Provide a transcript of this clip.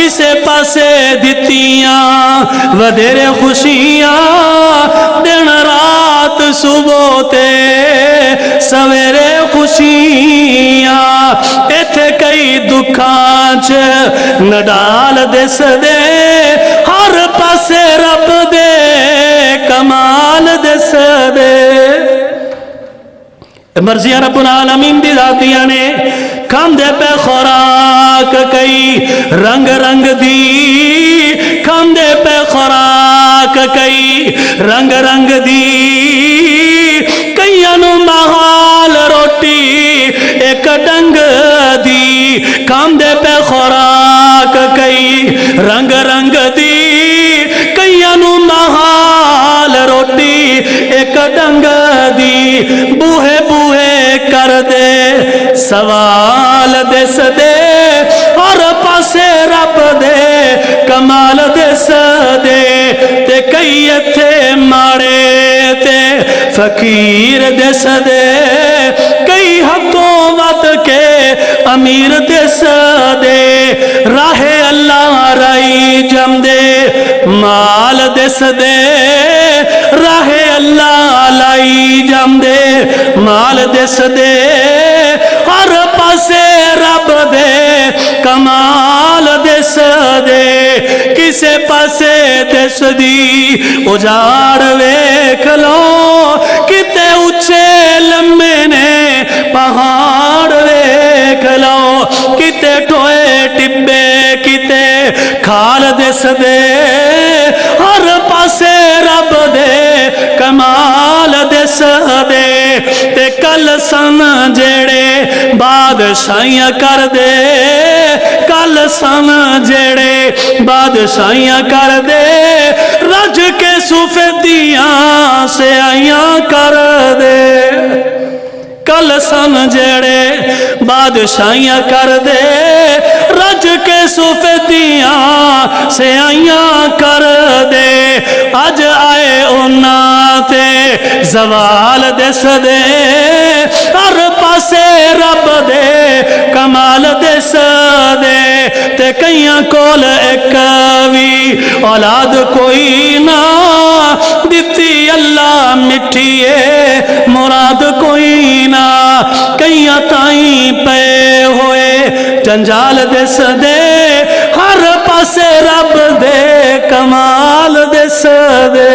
किसे पासे दितियां वधेरे खुशियां दिन रात सुबह ते सवेरे खुशियां इथे कई दुखां च नडाल दिस दे हर पासे रब दे कमाल दिस दे मर्जियां रब्बुल आलमीन दी जातियां ने खांदे पे खुराक कई रंग रंग दी खांदे पे खुराक कई रंग रंग दी कईयां नू महाल रोटी एक डंग दी खांदे पे खुराक कई रंग रंग दी कईयां नू महाल रोटी एक डंग दी बूहे बूहे कर दे सवाल दिस दे हर पासे रब दे कमाल दिस दे ते कई इत्थे माड़े ते फकीर दिस दे कई हथों वध के अमीर दिस दे राहे अल्लाह राई जमदे माल दिस दे राहे अल्लाह लाई जमदे माल दिस दे हर पासे रब दे कमाल दिस दे किसे पासे दिस दी उजाड़ वेख लो किते उच्चे लम्बे ने पहाड़ वेख लो किते टोए टिब्बे किते खाल दिस दे हर पासे रब दे कमाल दिस दे ते कल सन जेड़े बादशाहियां कर दे कल सन जेड़े बादशाहियां कर दे रज के सुफेदियां से आइयां कर दे कल सन जेड़े बादशाहियां कर दे रज के सुफेदियां से आइयां कर दे अज आए उन्ना ते जवाल दिस दे हर पासे रब दे कमाल दिस दे ते कईयां कोल एक भी औलाद कोई ना दिती अल्लाह मिठिए मुराद कोई ना कईयां ताई पे होए जंजाल दिस दे हर पासे रब दे कमाल दिस दे।